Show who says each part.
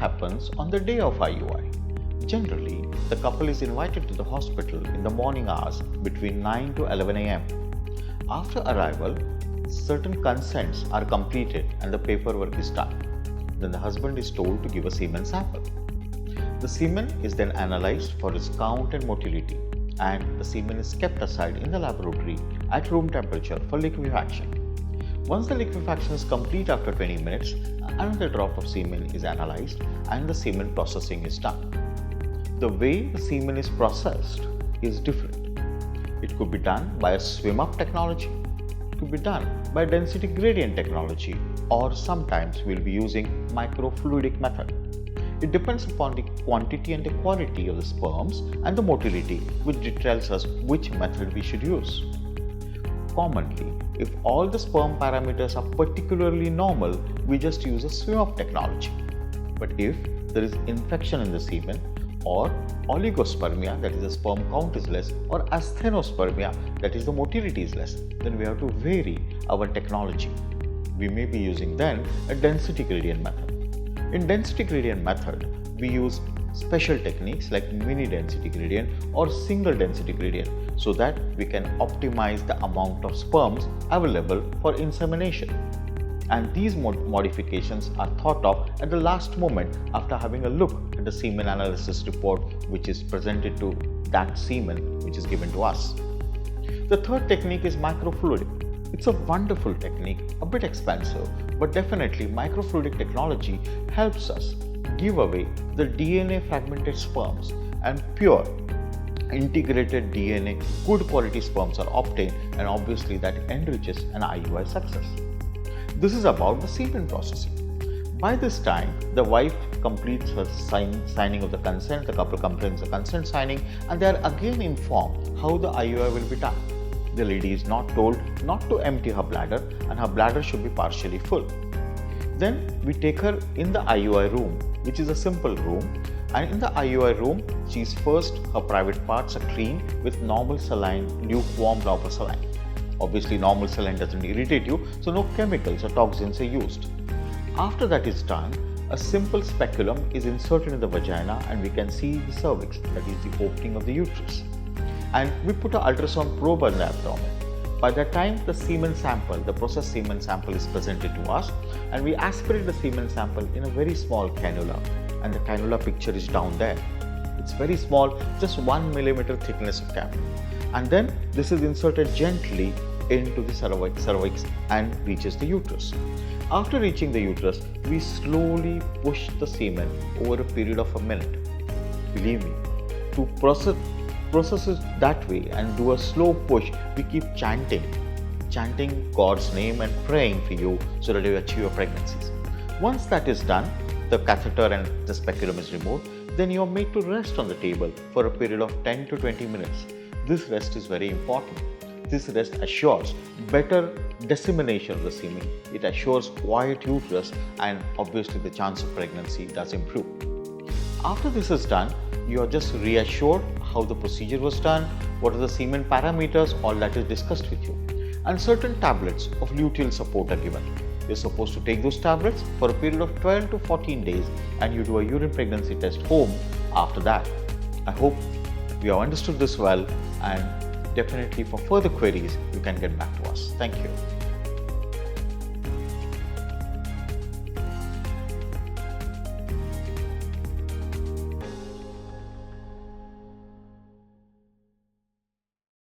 Speaker 1: happens on the day of IUI? Generally, the couple is invited to the hospital in the morning hours between 9 to 11 am. After arrival, certain consents are completed and the paperwork is done. Then the husband is told to give a semen sample. The semen is then analyzed for its count and motility, and the semen is kept aside in the laboratory at room temperature for liquefaction. Once the liquefaction is complete after 20 minutes, another drop of semen is analyzed and the semen processing is done. The way the semen is processed is different. It could be done by a swim-up technology, it could be done by density gradient technology, or sometimes we'll be using microfluidic method. It depends upon the quantity and the quality of the sperms and the motility, which tells us which method we should use. Commonly, if all the sperm parameters are particularly normal, we just use a swim-up technology. But if there is infection in the semen, or oligospermia, that is the sperm count is less, or asthenospermia, that is the motility is less, then we have to vary our technology. We may be using then a density gradient method. In density gradient method, we use special techniques like mini density gradient or single density gradient so that we can optimize the amount of sperms available for insemination. And these modifications are thought of at the last moment after having a look at the semen analysis report which is presented to that semen which is given to us. The third technique is microfluidic. It's a wonderful technique, a bit expensive, but definitely microfluidic technology helps us give away the DNA fragmented sperms and pure integrated DNA, good quality sperms are obtained, and obviously that enriches an IUI success. This is about the semen processing. By this time, the wife completes her signing of the consent, the couple completes the consent signing, and they are again informed how the IUI will be done. The lady is not told not to empty her bladder, and her bladder should be partially full. Then we take her in the IUI room, which is a simple room, and in the IUI room, her private parts are cleaned with normal saline, lukewarm rubber saline. Obviously, normal saline doesn't irritate you, so no chemicals or toxins are used. After that is done, a simple speculum is inserted in the vagina and we can see the cervix, that is the opening of the uterus. And we put an ultrasound probe in the abdomen. By that time, the semen sample, the processed semen sample is presented to us, and we aspirate the semen sample in a very small cannula, and the cannula picture is down there. It's very small, just 1 millimeter thickness of cannula. And then this is inserted gently into the cervix and reaches the uterus. After reaching the uterus, we slowly push the semen over a period of a minute. Believe me, to process it that way and do a slow push, we keep chanting God's name and praying for you so that you achieve your pregnancies. Once that is done, the catheter and the speculum is removed, then you are made to rest on the table for a period of 10 to 20 minutes. This rest is very important. This rest assures better dissemination of the semen. It assures quiet uterus, and obviously the chance of pregnancy does improve. After this is done, you are just reassured how the procedure was done, what are the semen parameters, all that is discussed with you. And certain tablets of luteal support are given. You're supposed to take those tablets for a period of 12 to 14 days, and you do a urine pregnancy test home after that. I hope you have understood this well, and definitely for further queries, you can get back to us. Thank you.